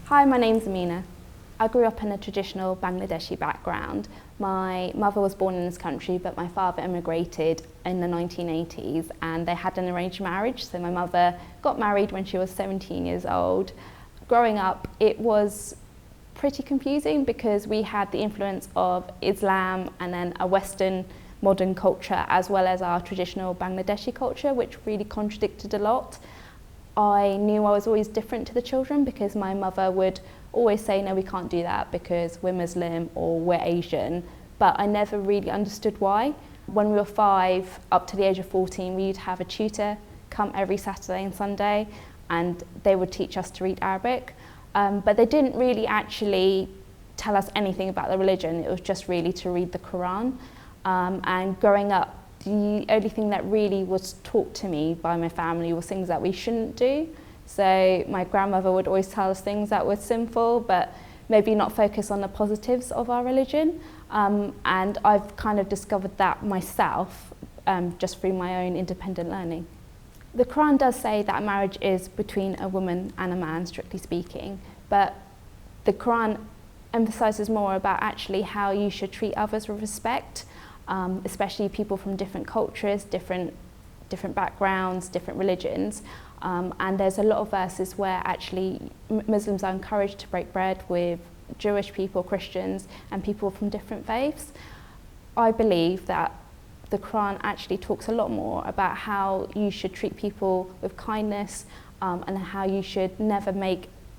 Hi, my name's Ameena. I grew up in a traditional Bangladeshi background. My mother was born in this country, but my father immigrated in the 1980s and they had an arranged marriage. So my mother got married when she was 17 years old. Growing up, it was pretty confusing because we had the influence of Islam and then a Western modern culture as well as our traditional Bangladeshi culture, which really contradicted a lot. I knew I was always different to the children because my mother would always say, no, we can't do that because we're Muslim or we're Asian, but I never really understood why. When we were 5, up to the age of 14, we'd have a tutor come every Saturday and Sunday and they would teach us to read Arabic, but they didn't really actually tell us anything about the religion. It was just really to read the Quran. And growing up, the only thing that really was taught to me by my family was things that we shouldn't do. So my grandmother would always tell us things that were sinful, but maybe not focus on the positives of our religion. And I've kind of discovered that myself just through my own independent learning. The Quran does say that marriage is between a woman and a man, strictly speaking, but the Quran emphasises more about actually how you should treat others with respect. Especially people from different cultures, different backgrounds, different religions. And there's a lot of verses where actually Muslims are encouraged to break bread with Jewish people, Christians, and people from different faiths. I believe that the Quran actually talks a lot more about how you should treat people with kindness and how you should never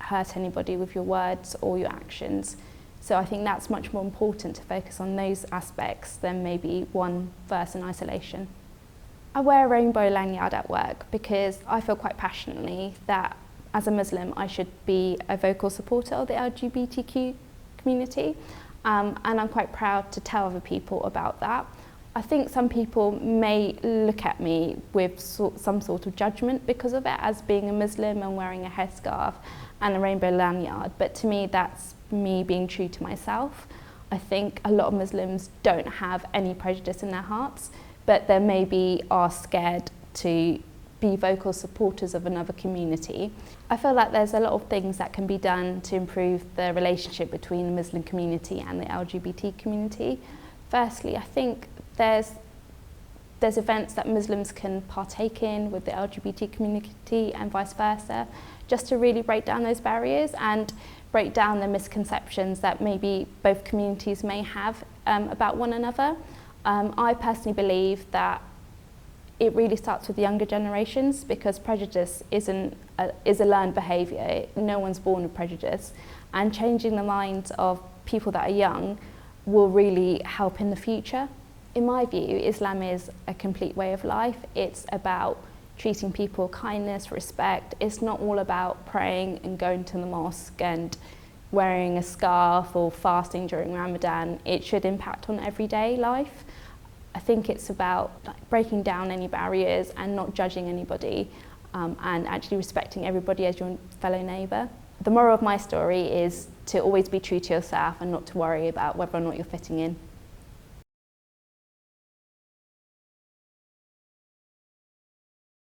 hurt anybody with your words or your actions. So I think that's much more important to focus on those aspects than maybe one verse in isolation. I wear a rainbow lanyard at work because I feel quite passionately that as a Muslim I should be a vocal supporter of the LGBTQ community, and I'm quite proud to tell other people about that. I think some people may look at me with some sort of judgment because of it, as being a Muslim and wearing a headscarf and a rainbow lanyard, but to me that's me being true to myself. I think a lot of Muslims don't have any prejudice in their hearts, but they maybe are scared to be vocal supporters of another community. I feel like there's a lot of things that can be done to improve the relationship between the Muslim community and the LGBT community. Firstly, I think there's events that Muslims can partake in with the LGBT community and vice versa, just to really break down those barriers and break down the misconceptions that maybe both communities may have about one another. I personally believe that it really starts with the younger generations because prejudice is a learned behaviour. No one's born with prejudice, and changing the minds of people that are young will really help in the future. In my view, Islam is a complete way of life. It's about treating people with kindness, respect. It's not all about praying and going to the mosque and wearing a scarf or fasting during Ramadan. It should impact on everyday life. I think it's about breaking down any barriers and not judging anybody, and actually respecting everybody as your fellow neighbour. The moral of my story is to always be true to yourself and not to worry about whether or not you're fitting in.